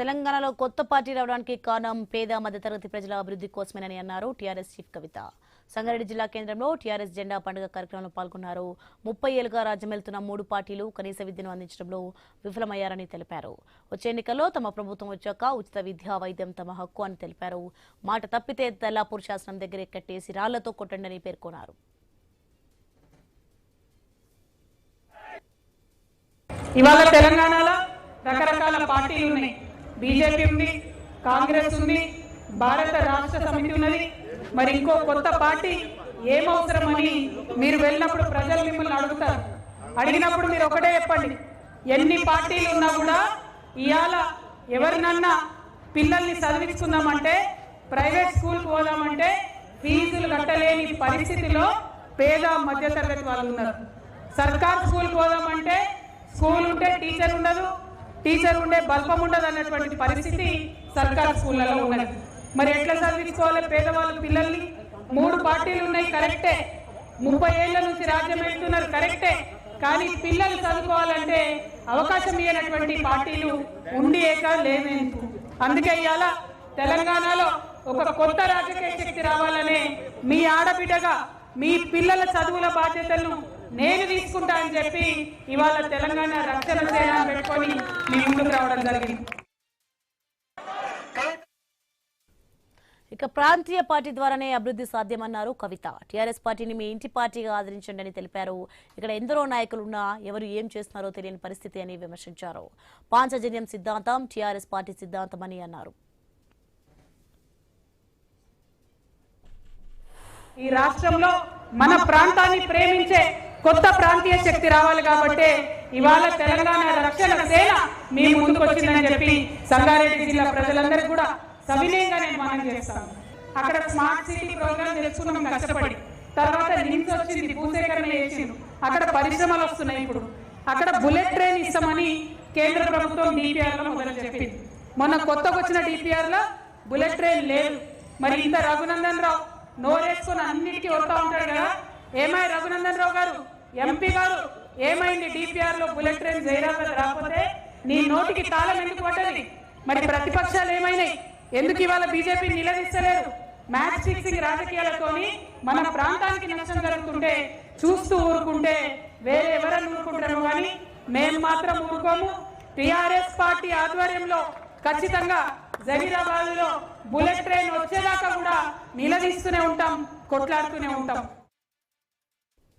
తెలంగాణలో కొత్త పార్టీ రావడానికి కారణం పేద మధ్యతరగతి ప్రజల అభివృద్ధి కోసమేనని అన్నారు టీఆర్ఎస్ చీఫ్ కవిత. సంగారెడ్డి జిల్లా కేంద్రంలో టీఆర్ఎస్ జెండా పండుగ కార్యక్రమంలో పాల్గొన్నారు. 30 ఏళ్లుగా రాజ్యమెళ్తున్న 3 పార్టీలు కనీస విద్యను అందించడంలో విఫలమయ్యారని తెలిపారు. వచ్చే ఎన్నికల్లో తమ ప్రభుత్వం వచ్చాక ఉచిత విద్యా వైద్యం తమ హక్కు అని తెలిపారు. మాట తప్పితే తెల్లాపూర్ శాసనం దగ్గరే కట్టేసి రాళ్లతో కొట్టండని పేర్కొన్నారు. ఇవాళ తెలంగాణలో రకరకాల పార్టీలు ఉన్నాయి. బీజేపీ ఉంది, కాంగ్రెస్ ఉంది, భారత రాష్ట్ర సమితి ఉన్నది. మరి ఇంకో కొత్త పార్టీ ఏమవసరమని మీరు వెళ్ళినప్పుడు ప్రజలు మిమ్మల్ని అడుగుతారు. అడిగినప్పుడు మీరు ఒకటే చెప్పండి, ఎన్ని పార్టీలు ఉన్నా కూడా ఇవాళ ఎవరినన్నా పిల్లల్ని చదివించుకుందామంటే, ప్రైవేట్ స్కూల్కి పోదామంటే ఫీజులు కట్టలేని పరిస్థితిలో పేద మధ్యతరగతి వాళ్ళు ఉన్నారు. సర్కార్ స్కూల్కి పోదామంటే స్కూల్ ఉంటే టీచర్ ఉండదు, టీచర్ ఉండే బల్పం ఉండదు అన్నటువంటి పరిస్థితి సర్కార్ స్కూళ్ళలో ఉన్నది. మరి ఎట్లా చదివించుకోవాలి పేదవాళ్ళు పిల్లల్ని? 3 పార్టీలు ఉన్నాయి, కరెక్టే. 30 ఏళ్ల నుంచి రాజ్యం వెళ్తున్నారు, కరెక్టే. కానీ పిల్లలు చదువుకోవాలంటే అవకాశం ఇవ్వనటువంటి పార్టీలు ఉండి ఏక లేవేందుకు? అందుకే ఇవాళ తెలంగాణలో ఒక కొత్త రాజకీయ శక్తి రావాలనే మీ ఆడబిడ్డగా మీ పిల్లల చదువుల బాధ్యతలను నేను తీసుకుంటా అని చెప్పి ఇవాళ తెలంగాణ రక్షణ సేన పెట్టుకొని మీ ముందుకు రావడం జరిగింది. ఇక ప్రాంతీయ పార్టీ ద్వారానే అభివృద్ధి సాధ్యమన్నారు కవిత. టీఆర్ఎస్ పార్టీని మీ ఇంటి పార్టీగా ఆదరించండి అని తెలిపారు. ఇక్కడ ఎందరో నాయకులున్నా ఎవరు ఏం చేస్తున్నారో తెలియని పరిస్థితి అని విమర్శించారు. పాంచజన్యం సిద్ధాంతం టీఆర్ఎస్ పార్టీ సిద్ధాంతం అని అన్నారు. ఈ రాష్ట్రంలో మన ప్రాంతాన్ని ప్రేమించే కొత్త ప్రాంతీయ శక్తి రావాలి కాబట్టి ఇవాళ తెలంగాణ రక్షణ సేన మీ ముందుకు వచ్చిందని చెప్పి సంగారెడ్డి జిల్లా ప్రజలందరికీ కూడా సవినయంగా నేను మనం చేస్తాను. అక్కడ స్మార్ట్ సిటీ ప్రోగ్రామ్ తెలుసుకున్నాం కష్టపడి. తర్వాత నిమ్స్ వచ్చింది, భూసేకరణ చేసిండు, అక్కడ పరిశ్రమలు వస్తున్నాయి. ఇప్పుడు అక్కడ బుల్లెట్ ట్రైన్ ఇస్తామని కేంద్ర ప్రభుత్వం డిపిఆర్ లో మొదలు చెప్పింది. మొన్న కొత్తగా వచ్చిన డిపిఆర్ లో బుల్లెట్ ట్రైన్ లేదు. మరి ఇంత రఘునందన్ రావు నోరేసుకొని అన్నిటికీ వస్తూ ఉంటాడు కదా, ఏమై రఘునందన్ రావు గారు ఎంపీ గారు ఏమైంది? డిపిఆర్ లో బుల్లెట్ ట్రైన్ జైరాబాద్ రాకపోతే నీ నోటికి తాళం ఎందుకు పడ్డది? మరి ప్రతిపక్షాలు ఏమైనాయి? ఎందుకు ఇవాళ బీజేపీ నిలదీస్తలేరు? మ్యాచ్ ఫిక్సింగ్ రాజకీయాలతోని మన ప్రాంతానికి నష్టం జరుగుతుంటే చూస్తూ ఊరుకుంటే వేరే ఎవరన్నా ఊరుకుంటారు, కానీ మేము మాత్రం ఊరుకోము. టీఆర్ఎస్ పార్టీ ఆధ్వర్యంలో ఖచ్చితంగా జహీరాబాద్ లో బుల్లెట్ ట్రైన్ వచ్చేదాకా కూడా నిలదీస్తూనే ఉంటాం, కొట్లాడుతూనే ఉంటాం.